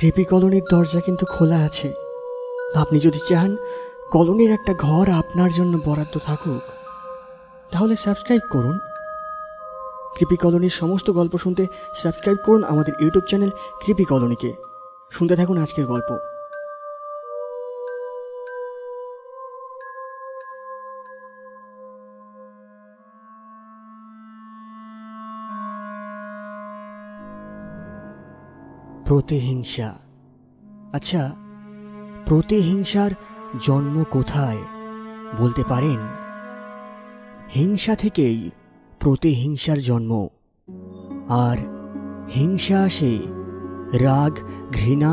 কৃপি কলোনির দরজা কিন্তু খোলা আছে। আপনি যদি চান কলোনির একটা ঘর আপনার জন্য বরাদ্দ থাকুক, তাহলে সাবস্ক্রাইব করুন। কৃপি কলোনির সমস্ত গল্প শুনতে সাবস্ক্রাইব করুন আমাদের ইউটিউব চ্যানেল কৃপি কলোনিকে। শুনতে থাকুন আজকের গল্প। প্রতিহিংসা। আচ্ছা, প্রতিহিংসার জন্ম কোথায় বলতে পারেন? হিংসা থেকেই প্রতিহিংসার জন্ম। আর হিংসা আসে রাগ, ঘৃণা,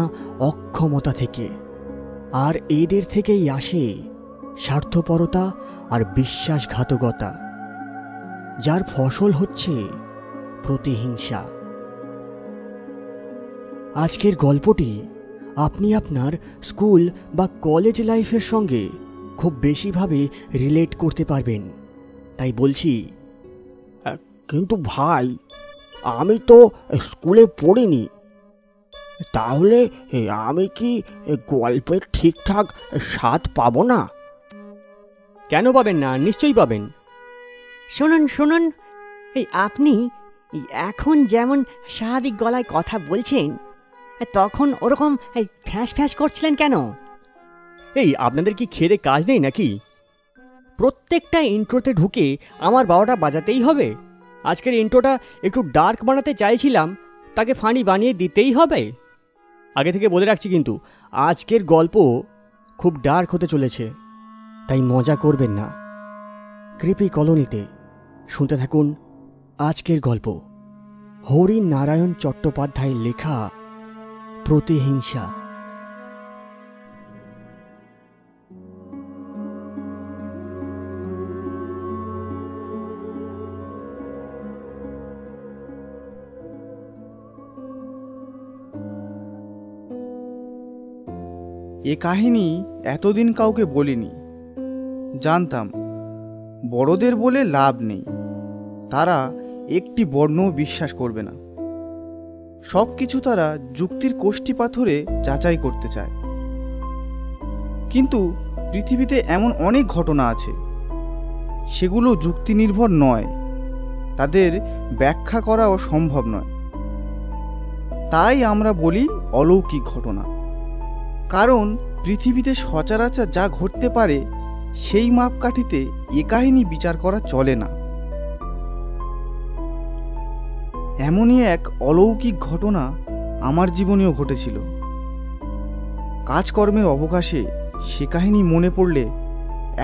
অক্ষমতা থেকে। আর এদের থেকেই আসে স্বার্থপরতা আর বিশ্বাসঘাতকতা, যার ফসল হচ্ছে প্রতিহিংসা। আজকের গল্পটি আপনি আপনার স্কুল বা কলেজ লাইফের সঙ্গে খুব বেশিভাবে রিলেট করতে পারবেন, তাই বলছি। কিন্তু ভাই, আমি তো স্কুলে পড়িনি, তাহলে আমি কি গল্পের ঠিকঠাক স্বাদ পাবো না? কেন পাবেন না? নিশ্চয়ই পাবেন। শুনুন শুনুন, আপনি এখন যেমন স্বাভাবিক গলায় কথা বলছেন, তখন ওরকম ফ্যাঁস ফ্যাঁস করছিলেন কেন? আপনাদের কি খেদে কাজ নেই নাকি? প্রত্যেকটা ইন্ট্রোতে ঢুকে আমার 12টা বাজাতেই হবে? আজকের ইন্ট্রোটা একটু ডার্ক বানাতে চাইছিলাম, তাকে ফানি বানিয়ে দিতেই হবে? আগে থেকে বলে রাখছি, কিন্তু আজকের গল্প খুব ডার্ক হতে চলেছে, তাই মজা করবেন না। কৃপি কলোনিতে শুনতে থাকুন আজকের গল্প। হরিনারায়ণ চট্টোপাধ্যায়ের লেখা প্রতিহিংসা। এ কাহিনী এতদিন কাউকে বলিনি। জানতাম বড়দের বলে লাভ নেই, তারা একটি বর্ণও বিশ্বাস করবে না। সব কিছু তারা যুক্তির কোষ্ঠী পাথরে যাচাই করতে চায়। কিন্তু পৃথিবীতে এমন অনেক ঘটনা আছে, সেগুলো যুক্তি নির্ভর নয়, তাদের ব্যাখ্যা করাও সম্ভব নয়। তাই আমরা বলি অলৌকিক ঘটনা, কারণ পৃথিবীতে সচরাচর যা ঘটতে পারে সেই মাপকাঠিতে এ কাহিনী বিচার করা চলে না। এমনই এক অলৌকিক ঘটনা আমার জীবনেও ঘটেছিল। কাজকর্মের অবকাশে সে কাহিনী মনে পড়লে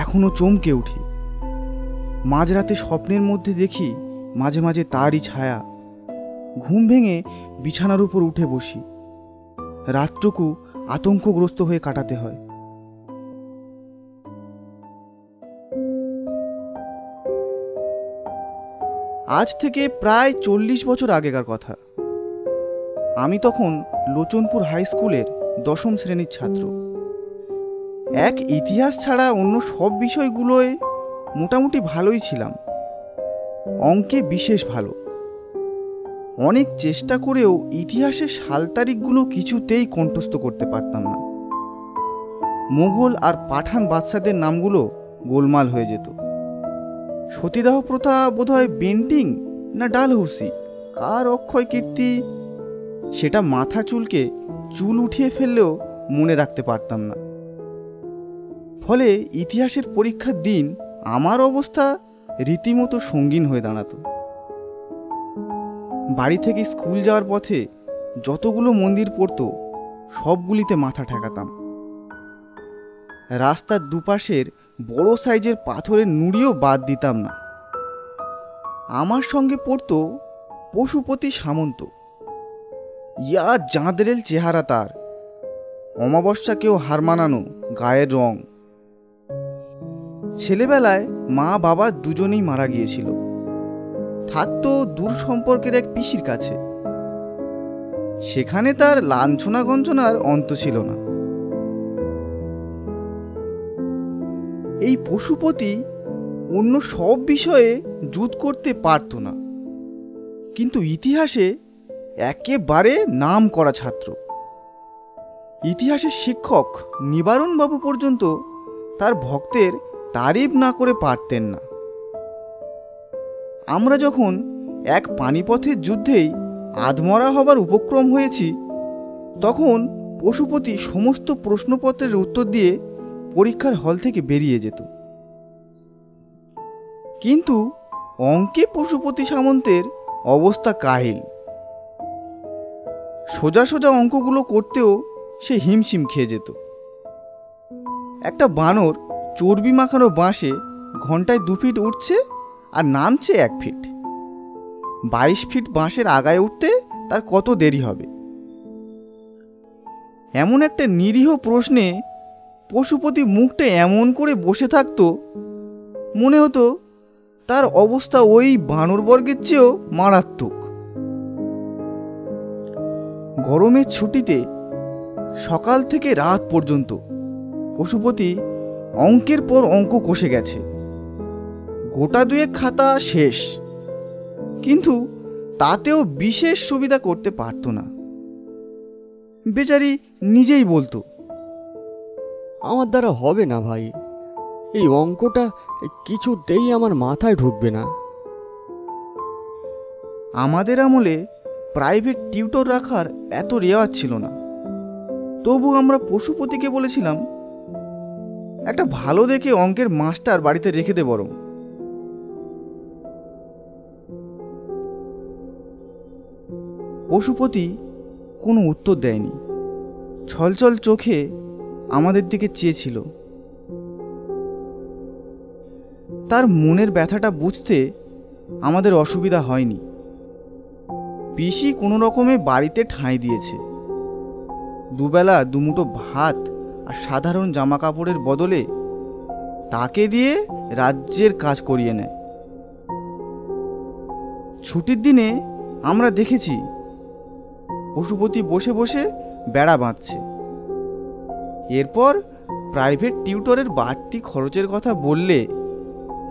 এখনও চমকে উঠি। মাঝরাতে স্বপ্নের মধ্যে দেখি মাঝে মাঝে তারই ছায়া। ঘুম ভেঙে বিছানার উপর উঠে বসি। রাতটুকু আতঙ্কগ্রস্ত হয়ে কাটাতে হয়। আজ থেকে প্রায় 40 বছর আগেকার কথা। আমি তখন লোচনপুর হাই স্কুলের 10ম শ্রেণীর ছাত্র। এক ইতিহাস ছাড়া অন্য সব বিষয়গুলোয় মোটামুটি ভালোই ছিলাম, অঙ্কে বিশেষ ভালো। অনেক চেষ্টা করেও ইতিহাসের সাল তারিখগুলো কিছুতেই কণ্ঠস্থ করতে পারতাম না। মোগল আর পাঠান বাদশাদের নামগুলো গোলমাল হয়ে যেত। সতীদাহ প্রথা বোধহয় বেন্টিং না ডালহৌসি, কার অক্ষয় কীর্তি সেটা মাথা চুলকে চুল উঠিয়ে ফেললেও মনে রাখতে পারতাম না। ফলে ইতিহাসের পরীক্ষার দিন আমার অবস্থা রীতিমতো সঙ্গীন হয়ে দাঁড়াতো। বাড়ি থেকে স্কুল যাওয়ার পথে যতগুলো মন্দির পড়তো সবগুলিতে মাথা ঠেকাতাম। রাস্তার দুপাশের বড় সাইজের পাথরের নুড়িও বাদ দিতাম না। আমার সঙ্গে পড়তো পশুপতি সামন্ত। ইয়া জাঁদরেল চেহারা তার, অমাবস্যাকেও হার মানানো গায়ের রং। ছেলেবেলায় মা বাবা দুজনেই মারা গিয়েছিল। থাকতো দূর সম্পর্কের এক পিসির কাছে। সেখানে তার লাঞ্ছনা গঞ্জনার অন্ত ছিল না। এই পশুপতি অন্য সব বিষয়ে জুত করতে পারত না, কিন্তু ইতিহাসে একেবারে নাম করা ছাত্র। ইতিহাসের শিক্ষক নিবারণবাবু পর্যন্ত তার ভক্তের তারিফ না করে পারতেন না। আমরা যখন এক পানিপথের যুদ্ধেই আধমরা হবার উপক্রম হয়েছি, তখন পশুপতি সমস্ত প্রশ্নপত্রের উত্তর দিয়ে পরীক্ষার হল থেকে বেরিয়ে যেত। কিন্তু অঙ্কে পশুপতি সামন্তের অবস্থা কাহিল। সোজা সোজা অঙ্কগুলো করতেও সে হিমশিম খেয়ে যেত। একটা বানর চর্বি মাখানো বাঁশে ঘন্টায় 2 ফিট উঠছে আর নামছে 1 ফিট। 22 ফিট বাঁশের আগায় উঠতে তার কত দেরি হবে? এমন একটা নিরীহ প্রশ্নে পশুপতি মুখটা এমন করে বসে থাকতো, মনে হতো তার অবস্থা ওই বানরবর্গের চেয়েও মারাত্মক। গরমের ছুটিতে সকাল থেকে রাত পর্যন্ত পশুপতি অঙ্কের পর অঙ্ক কষে গেছে। গোটা 2 খাতা শেষ, কিন্তু তাতেও বিশেষ সুবিধা করতে পারত না। বেচারি নিজেই বলতো, আমার দ্বারা হবে না ভাই, এই অঙ্কটা কিছুতেই আমার মাথায় ঢুকবে না। আমাদের আমলে প্রাইভেট টিউটর রাখার এত রেওয়াজ ছিল না। তবু আমরা পশুপতিকে বলেছিলাম, একটা ভালো দেখে অঙ্কের মাস্টার বাড়িতে রেখে দে বরং। পশুপতি কোনো উত্তর দেয়নি। ছলছল চোখে আমাদের দিকে চেয়েছিল। তার মনের ব্যথাটা বুঝতে আমাদের অসুবিধা হয়নি। পিসি কোনো রকমে বাড়িতে ঠাঁই দিয়েছে। দুবেলা দুমুঠো ভাত আর সাধারণ জামা কাপড়ের বদলে তাকে দিয়ে রাজ্যের কাজ করিয়ে নেয়। ছুটির দিনে আমরা দেখেছি পশুপতি বসে বসে বেড়া বাঁধছে। এরপর প্রাইভেট টিউটরের বাড়তি খরচের কথা বললে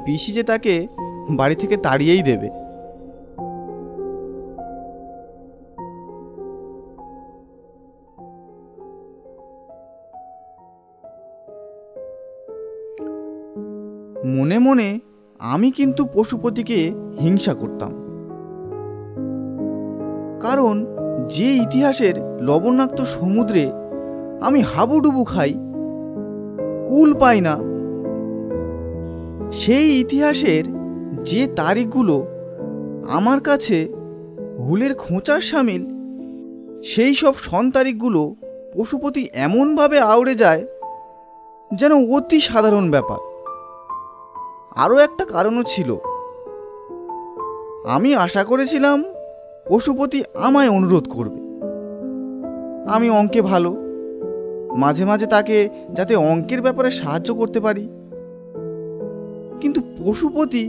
পিসি যে তাকে বাড়ি থেকে তাড়িয়েই দেবে। মনে মনে আমি কিন্তু পশুপতিকে হিংসা করতাম। কারণ যে ইতিহাসের লবণাক্ত সমুদ্রে আমি হাবুডুবু খাই, কুল পাই না, সেই ইতিহাসের যে তারিখগুলো আমার কাছে হুলের খোঁচার সামিল, সেই সব সন তারিখগুলো পশুপতি এমনভাবে আউড়ে যায় যেন অতি সাধারণ ব্যাপার। আরও একটা কারণও ছিল। আমি আশা করেছিলাম পশুপতি আমায় অনুরোধ করবে। আমি অঙ্কে ভালো, মাঝে মাঝে তাকে যাতে অঙ্কের ব্যাপারে সাহায্য করতে পারি। কিন্তু পশুপতি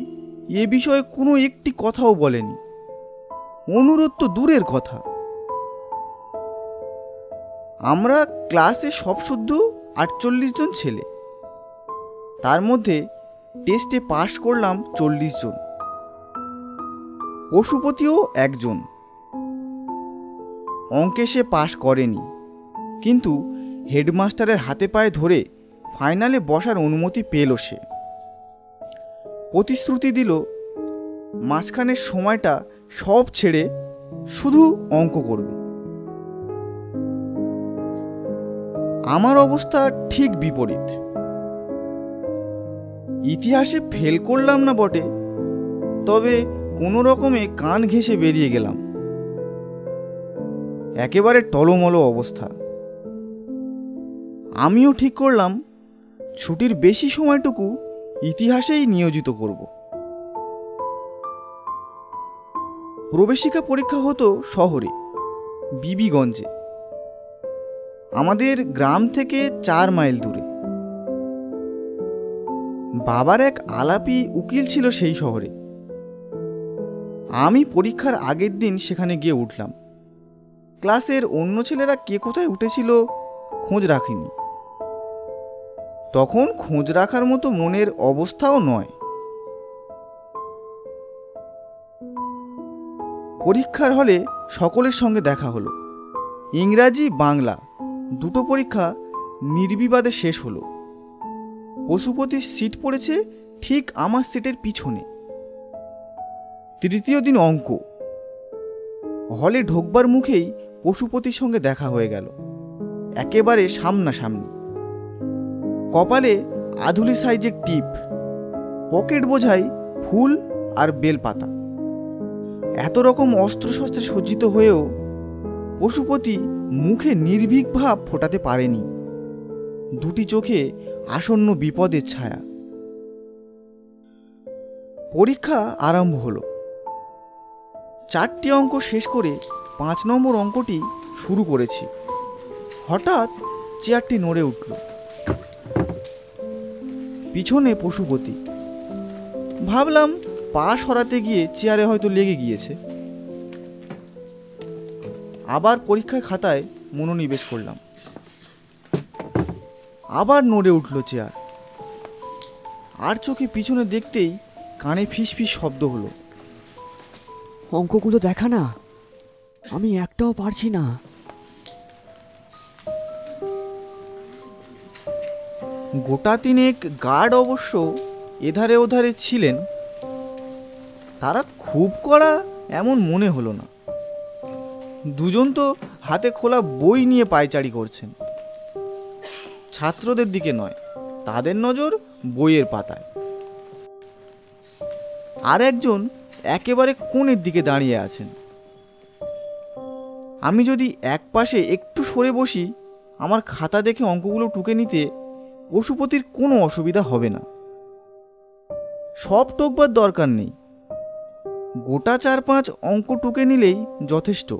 এ বিষয়ে কোনো একটি কথাও বলেনি। অনুরোধ তো দূরের কথা। আমরা ক্লাসে সব শুদ্ধ 48 জন ছেলে, তার মধ্যে টেস্টে পাশ করলাম 40 জন। পশুপতিও একজন। অঙ্কে সে পাশ করেনি, কিন্তু হেডমাস্টারের হাতে পায়ে ধরে ফাইনালে বসার অনুমতি পেল সে। প্রতিশ্রুতি দিল মাঝখানের সময়টা সব ছেড়ে শুধু অঙ্ক করবে। আমার অবস্থা ঠিক বিপরীত। ইতিহাসে ফেল করলাম না বটে, তবে কোনো রকমে কান ঘেঁষে বেরিয়ে গেলাম। একেবারে টলমলো অবস্থা। আমিও ঠিক করলাম ছুটির বেশি সময়টুকু ইতিহাসেই নিয়োজিত করব। প্রবেশিকা পরীক্ষা হতো শহরে, বিবিগঞ্জে, আমাদের গ্রাম থেকে 4 মাইল দূরে। বাবার এক আলাপি উকিল ছিল সেই শহরে। আমি পরীক্ষার আগের দিন সেখানে গিয়ে উঠলাম। ক্লাসের অন্য ছেলেরা কে কোথায় উঠেছিল খোঁজ রাখিনি। তখন খোঁজ রাখার মতো মনের অবস্থাও নয়। পরীক্ষার হলে সকলের সঙ্গে দেখা হলো। ইংরাজি, বাংলা দুটো পরীক্ষা নির্বিবাদে শেষ হলো। পশুপতির সিট পড়েছে ঠিক আমার সিটের পিছনে। তৃতীয় দিন অঙ্ক। হলে ঢোকবার মুখেই পশুপতির সঙ্গে দেখা হয়ে গেল, একেবারে সামনাসামনি। কপালে আধুলি সাইজের টিপ, পকেট বোঝাই ফুল আর বেলপাতা। এত রকম অস্ত্রশস্ত্রে সজ্জিত হয়েও পশুপতি মুখে নির্ভীক ভাব ফোটাতে পারেনি। দুটি চোখে আসন্ন বিপদের ছায়া। পরীক্ষা আরম্ভ হলো। 4টি অঙ্ক শেষ করে 5 নম্বর অঙ্কটি শুরু করেছি। হঠাৎ চেয়ারটি নড়ে উঠল। পিছনে পশুপতি। ভাবলাম পা সরাতে গিয়ে চেয়ারে হয়তো লেগে গিয়েছে। আবার পরীক্ষার খাতায় মনোনিবেশ করলাম। আবার নড়ে উঠল চেয়ার। আর চোখে পিছনে দেখতেই কানে ফিসফিস শব্দ হলো। অঙ্কগুলো দেখা না, আমি একটাও পারছি না। গোটা তিনেক গার্ড অবশ্য এধারে ওধারে ছিলেন। তারা খুব কড়া এমন মনে হলো না। দুজন তো হাতে খোলা বই নিয়ে পায়চারি করছেন। ছাত্রদের দিকে নয়, তাদের নজর বইয়ের পাতায়। আর একজন একেবারে কোণের দিকে দাঁড়িয়ে আছেন। আমি যদি এক পাশে একটু সরে বসি, আমার খাতা দেখে অঙ্কগুলো টুকে নিতে পশুপতির কোনো অসুবিধা হবে না। সব টুকবার দরকার নেই, গোটা 4-5 অঙ্ক টুকে নিলেই যথেষ্ট,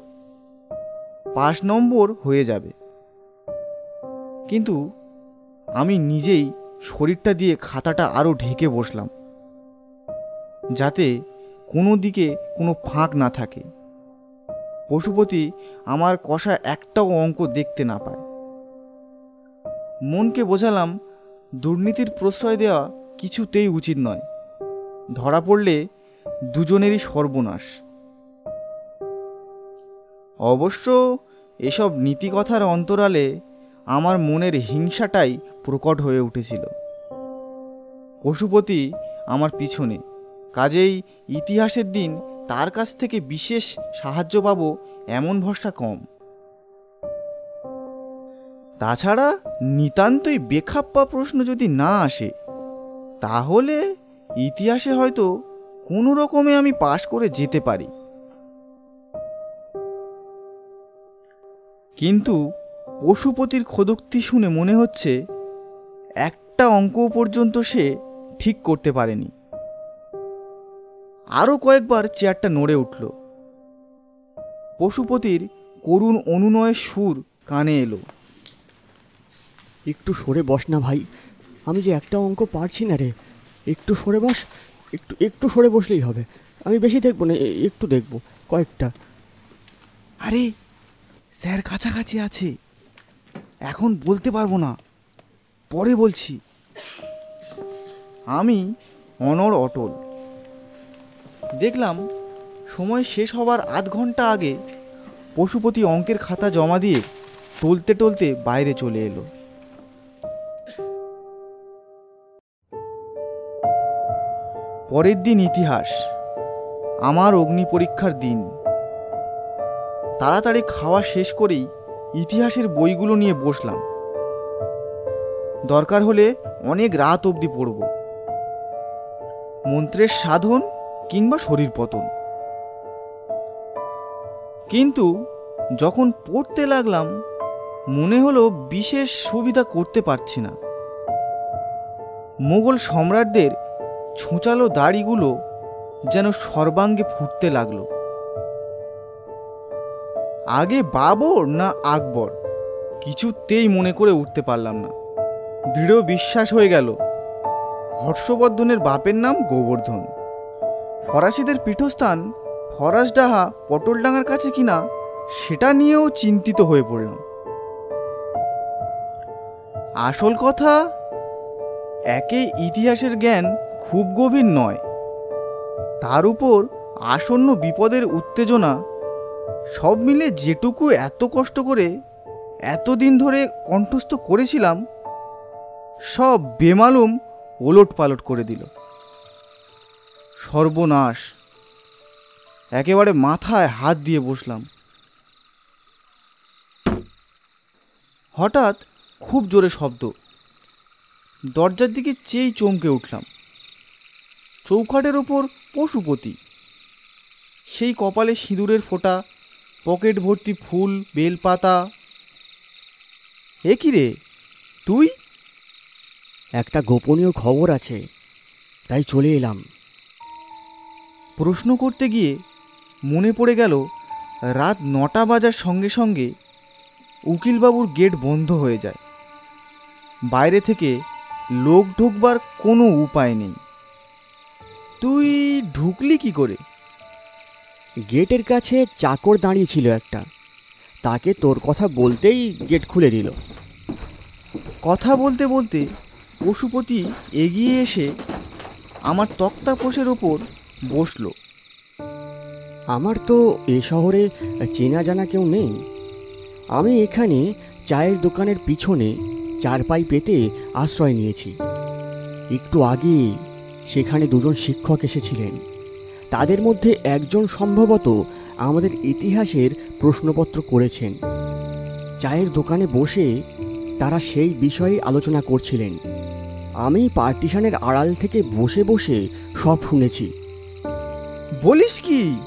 5 নম্বর হয়ে যাবে। কিন্তু আমি নিজেই শরীরটা দিয়ে খাতাটা আরও ঢেকে বসলাম, যাতে কোনো দিকে কোনো ফাঁক না থাকে, পশুপতি আমার কষা একটাও অঙ্ক দেখতে না পায়। মনকে বোঝালাম দুর্নীতির প্রশ্রয় দেওয়া কিছুতেই উচিত নয়, ধরা পড়লে দুজনেরই সর্বনাশ। অবশ্য এসব নীতিকথার অন্তরালে আমার মনের হিংসাটাই প্রকট হয়ে উঠেছিল। পশুপতি আমার পিছনে, কাজেই ইতিহাসের দিন তার কাছ থেকে বিশেষ সাহায্য পাব এমন ভরসা কম। তাছাড়া নিতান্তই বেখাপ্পা প্রশ্ন যদি না আসে, তাহলে ইতিহাসে হয়তো কোনো রকমে আমি পাশ করে যেতে পারি। কিন্তু পশুপতির খোদক্তি শুনে মনে হচ্ছে একটা অঙ্ক পর্যন্ত সে ঠিক করতে পারেনি। আরও কয়েকবার চেয়ারটা নড়ে উঠল। পশুপতির করুণ অনুনয়ের সুর কানে এলো। একটু সরে বস না ভাই, আমি যে একটা অঙ্ক পারছি না রে। একটু সরে বস, একটু সরে বসলেই হবে। আমি বেশি দেখবো না, একটু দেখবো, কয়েকটা। আরে স্যার কাছাকাছি আছে, এখন বলতে পারবো না, পরে বলছি। আমি অনড় অটল। দেখলাম সময় শেষ হবার আধ ঘন্টা আগে পশুপতি অঙ্কের খাতা জমা দিয়ে টলতে টলতে বাইরে চলে এলো। পরের দিন ইতিহাস, আমার অগ্নি পরীক্ষার দিন। তাড়াতাড়ি খাওয়া শেষ করেই ইতিহাসের বইগুলো নিয়ে বসলাম। দরকার হলে অনেক রাত অবধি পড়ব। মন্ত্রের সাধন কিংবা শরীর পতন। কিন্তু যখন পড়তে লাগলাম, মনে হলো বিশেষ সুবিধা করতে পারছি না। মোগল সম্রাটদের ছুঁচালো দাড়িগুলো যেন সর্বাঙ্গে ফুটতে লাগলো। আগে বাবর না আকবর কিছুতেই মনে করে উঠতে পারলাম না। দৃঢ় বিশ্বাস হয়ে গেল হর্ষবর্ধনের বাপের নাম গোবর্ধন। ফরাসিদের পীঠস্থান ফরাসডাহা পটলডাঙ্গার কাছে কিনা সেটা নিয়েও চিন্তিত হয়ে পড়লাম। আসল কথা, একে ইতিহাসের জ্ঞান খুব গভীর নয়, তার উপর আসন্ন বিপদের উত্তেজনা, সব মিলে যেটুকু এত কষ্ট করে এতদিন ধরে কণ্ঠস্থ করেছিলাম সব বেমালুম ওলট পালট করে দিল। সর্বনাশ! একেবারে মাথায় হাত দিয়ে বসলাম। হঠাৎ খুব জোরে শব্দ। দরজার দিকে চেয়েই চমকে উঠলাম। চৌখাটের ওপর পশুপতি, সেই কপালে সিঁদুরের ফোঁটা, পকেট ভর্তি ফুল বেলপাতা। এ কি রে, তুই? একটা গোপনীয় খবর আছে, তাই চলে এলাম। প্রশ্ন করতে গিয়ে মনে পড়ে গেল রাত 9টা বাজার সঙ্গে সঙ্গে উকিলবাবুর গেট বন্ধ হয়ে যায়। বাইরে থেকে লোক ঢুকবার কোনো উপায় নেই। তুই ঢুকলি কি করে? গেটের কাছে চাকর দাঁড়িয়ে ছিল একটা, তাকে তোর কথা বলতেই গেট খুলে দিল। কথা বলতে বলতে পশুপতি এগিয়ে এসে আমার তক্তাপোশের ওপর বসলো। আমার তো এ শহরে চেনা জানা কেউ নেই। আমি এখানে চায়ের দোকানের পিছনে চারপাই পেতে আশ্রয় নিয়েছি। একটু আগে সেখানে দুজন শিক্ষক এসেছিলেন। তাদের মধ্যে একজন সম্ভবত আমাদের ইতিহাসের প্রশ্নপত্র করেছেন। চায়ের দোকানে বসে তারা সেই বিষয়ে আলোচনা করছিলেন। আমি পার্টিশনের আড়াল থেকে বসে বসে সব শুনেছি। বলিস কি?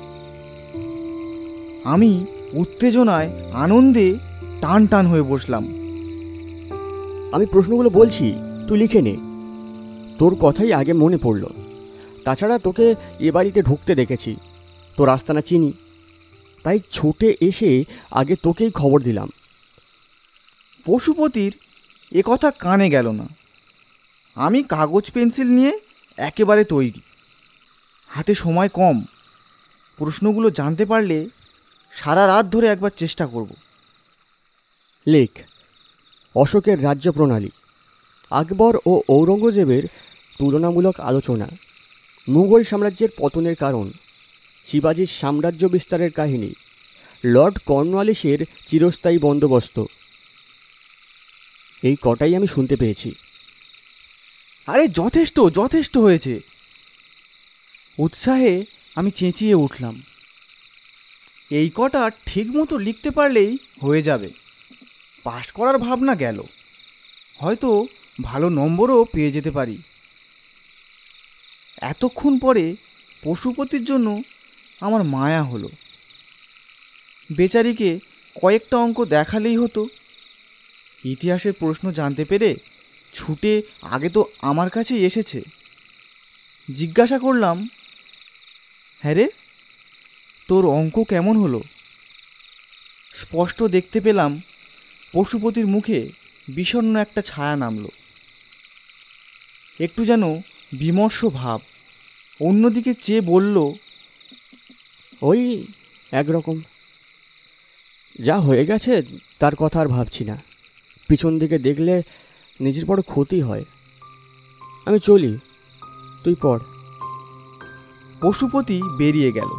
আমি উত্তেজনায় আনন্দে টান টান হয়ে বসলাম। আমি প্রশ্নগুলো বলছি, তুই লিখে নে। তোর কথাই আগে মনে পড়ল। তাছাড়া তোকে এ বাড়িতে ঢুকতে দেখেছি, তোর আস্তানা চিনি, তাই ছুটে এসে আগে তোকেই খবর দিলাম। পশুপতির এ কথা কানে গেল না। আমি কাগজ পেন্সিল নিয়ে একেবারে তৈরি। হাতে সময় কম। প্রশ্নগুলো জানতে পারলে সারা রাত ধরে একবার চেষ্টা করব। লেখ, অশোকের রাজ্য প্রণালী, আকবর ও ঔরঙ্গজেবের তুলনামূলক আলোচনা, মুঘল সাম্রাজ্যের পতনের কারণ, শিবাজির সাম্রাজ্য বিস্তারের কাহিনী, লর্ড কর্নওয়ালিসের চিরস্থায়ী বন্দোবস্ত। এই কটাই আমি শুনতে পেয়েছি। আরে যথেষ্ট যথেষ্ট হয়েছে। উৎসাহে আমি চেঁচিয়ে উঠলাম। এই কটা ঠিকমতো লিখতে পারলেই হয়ে যাবে। পাশ করার ভাবনা গেল, হয়তো ভালো নম্বরও পেয়ে যেতে পারি। এতক্ষণ পরে পশুপতির জন্য আমার মায়া হলো। বেচারিকে কয়েকটা অঙ্ক দেখালেই হতো। ইতিহাসের প্রশ্ন জানতে পেরে ছুটে আগে তো আমার কাছেই এসেছে। জিজ্ঞাসা করলাম, হ্যাঁ রে, তোর অঙ্ক কেমন হলো? স্পষ্ট দেখতে পেলাম পশুপতির মুখে বিষণ্ণ একটা ছায়া নামল। একটু যেন বিমর্ষ ভাব। অন্যদিকে চেয়ে বলল, ওই একরকম। যা হয়ে গেছে তার কথা আর ভাবছি না। পিছন দিকে দেখলে নিজের বড় ক্ষতি হয়। আমি চলি, তুই পড়। পশুপতি বেরিয়ে গেল।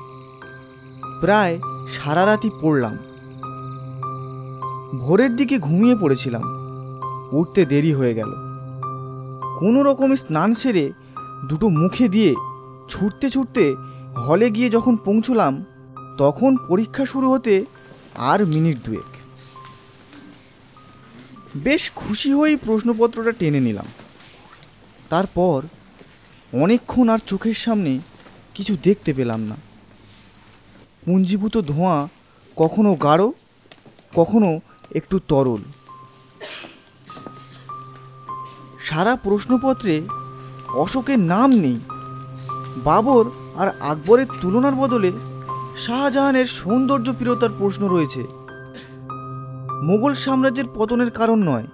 প্রায় সারা রাতই পড়লাম। ভোরের দিকে ঘুমিয়ে পড়েছিলাম। উঠতে দেরি হয়ে গেল। কোনো রকমে স্নান সেরে দুটো মুখে দিয়ে ছুটতে ছুটতে হলে গিয়ে যখন পৌঁছলাম, তখন পরীক্ষা শুরু হতে আর মিনিট দুয়েক। বেশ খুশি হয়েই প্রশ্নপত্রটা টেনে নিলাম। তারপর অনেকক্ষণ আর চোখের সামনে কিছু দেখতে পেলাম না। পুঞ্জীভূত ধোঁয়া কখনো গাঢ়, কখনো একটু তরল। সারা প্রশ্নপত্রে অশোকের নাম নেই। বাবর আর আকবরের তুলনার বদলে শাহজাহানের সৌন্দর্য প্রিয়তার প্রশ্ন রয়েছে। মোগল সাম্রাজ্যের পতনের কারণ নয়,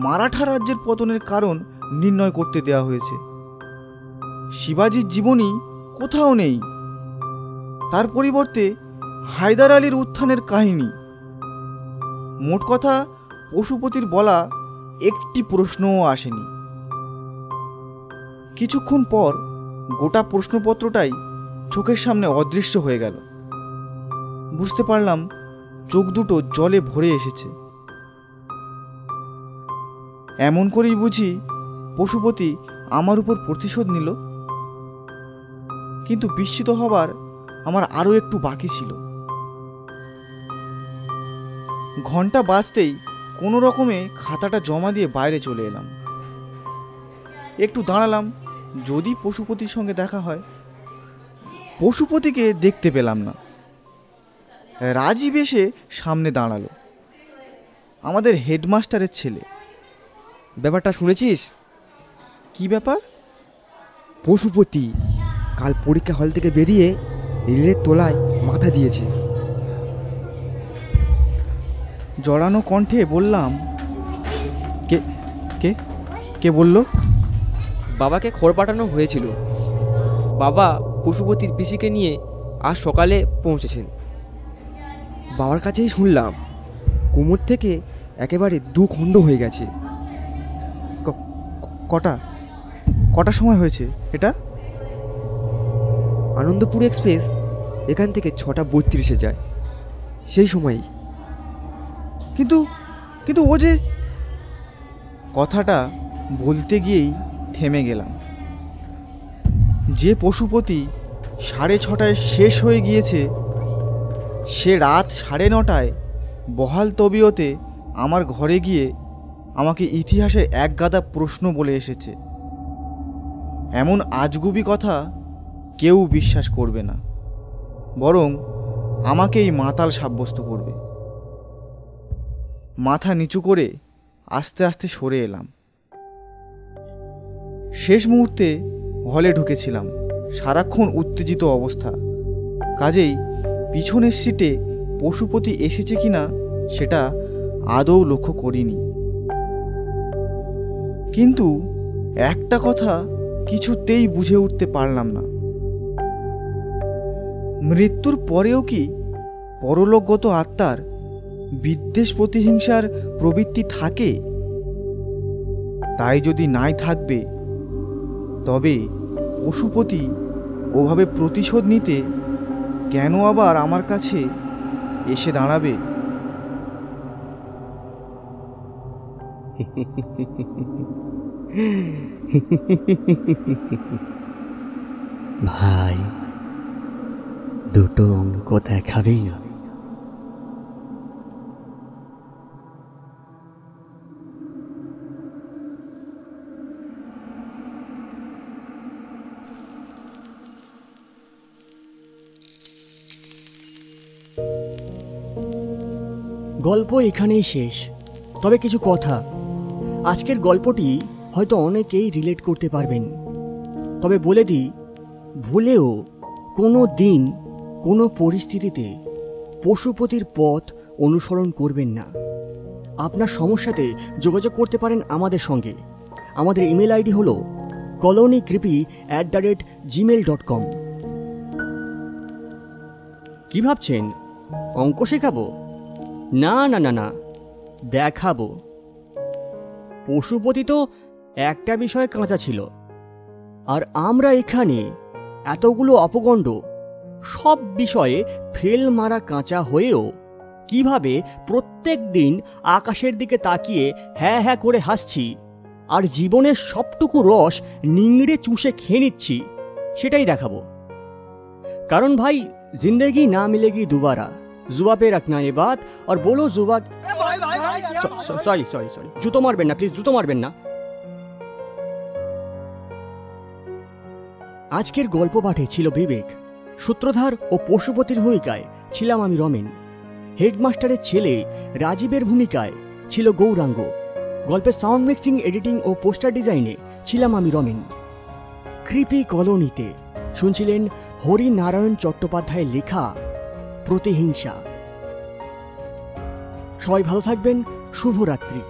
মারাঠা রাজ্যের পতনের কারণ নির্ণয় করতে দেওয়া হয়েছে। শিবাজির জীবনী কোথাও নেই। তার পরিবর্তে হায়দার আলীর উত্থানের কাহিনী। মোট কথা, পশুপতির বলা একটি প্রশ্নও আসেনি। কিছুক্ষণ পর গোটা প্রশ্নপত্রটাই চোখের সামনে অদৃশ্য হয়ে গেল। বুঝতে পারলাম চোখ দুটো জলে ভরে এসেছে। এমন করেই বুঝি পশুপতি আমার উপর প্রতিশোধ নিল। কিন্তু বিস্মিত হবার আমার আরও একটু বাকি ছিল। ঘন্টা বাজতেই কোনো রকমে খাতাটা জমা দিয়ে বাইরে চলে এলাম। একটু দাঁড়ালাম, যদি পশুপতির সঙ্গে দেখা হয়। পশুপতিকে দেখতে পেলাম না। রাজীব এসে সামনে দাঁড়ালো, আমাদের হেডমাস্টারের ছেলে। ব্যাপারটা শুনেছিস? কি ব্যাপার? পশুপতি কাল পরীক্ষা হল থেকে বেরিয়ে রেলের তলায় মাথা দিয়েছে। জড়ানো কণ্ঠে বললাম, কে কে কে বলল? বাবাকে খবর পাঠানো হয়েছিল। বাবা পশুপতির পিসিকে নিয়ে আজ সকালে পৌঁছেছেন। বাবার কাছেই শুনলাম কোমর থেকে একেবারে 2 খণ্ড হয়ে গেছে। কটা সময় হয়েছে এটা? আনন্দপুর এক্সপ্রেস এখান থেকে 6টা 32-এ যায়, সেই সময়ই। কিন্তু কিন্তু ও যে, কথাটা বলতে গিয়েই থেমে গেলাম। যে পশুপতি 6:30টায় শেষ হয়ে গিয়েছে, সে রাত 9:30টায় বহাল তবিয়তে আমার ঘরে গিয়ে আমাকে ইতিহাসের এক গাদা প্রশ্ন বলে এসেছে। এমন আজগুবি কথা কেউ বিশ্বাস করবে না, বরং আমাকেই মাতাল সাব্যস্ত করবে। মাথা নিচু করে আস্তে আস্তে সরে এলাম। শেষ মুহূর্তে হলে ঢুকেছিলাম, সারাক্ষণ উত্তেজিত অবস্থা। কাজেই পিছনের সিটে পশুপতি এসেছে কিনা সেটা আদৌ লক্ষ্য করিনি। কিন্তু একটা কথা কিছুতেই বুঝে উঠতে পারলাম না, মৃত্যুর পরেও কি পরলোকগত আত্মার বিদ্বেষ প্রতিহিংসার প্রবৃত্তি থাকে? তাই যদি নাই থাকবে, তবে পশুপতি ওভাবে প্রতিশোধ নিতে কেন আবার আমার কাছে এসে দাঁড়াবে? ভাই, দুটো অঙ্ক দেখাবি? গল্প এখানেই শেষ। তবে কিছু কথা, আজকের গল্পটি হয়তো অনেকেই রিলেট করতে পারবেন। তবে বলে দিই, ভুলেও কোনো দিন কোনো পরিস্থিতিতে পশুপতির পথ অনুসরণ করবেন না। আপনার সমস্যাতে যোগাযোগ করতে পারেন আমাদের সঙ্গে। আমাদের ইমেল আইডি হলো colonycreepy@gmail.com। কি ভাবছেন অঙ্ক শেখাবো? না না না না, দেখাবো। পশুপতি তো একটা বিষয়ে কাঁচা ছিল, আর আমরা এখানে এতগুলো অপগণ্ড সব বিষয়ে ফেল মারা কাঁচা হয়েও কিভাবে প্রত্যেক দিন আকাশের দিকে তাকিয়ে হ্যাঁ হ্যাঁ করে হাসছি আর জীবনের সবটুকু রস নিংড়ে চুষে খেয়ে নিচ্ছি, সেটাই দেখাবো। কারণ ভাই, জিন্দেগি না মিলেগি দুবারা, जुबा पे रखना ये बात और बोलो जुबा। सॉरी सॉरी सॉरी, জুতো মারবেন না প্লিজ, জুতো মারবেন না। আজকের গল্প পাঠে ছিল বিবেক, সূত্রধার ও পশুপতির ভূমিকায় ছিলাম আমি রমেন, হেডমাস্টারের ছেলে রাজীবের ভূমিকায় ছিল গৌরাঙ্গ, গল্পের সাউন্ড মিক্সিং, এডিটিং ও পোস্টার ডিজাইনে ছিলাম আমি রমেন। ক্রিপি কলোনিতে শুনছিলেন হরিনারায়ণ চট্টোপাধ্যায়ের লেখা প্রতিহিংসা। সবাই ভালো থাকবেন, শুভরাত্রি।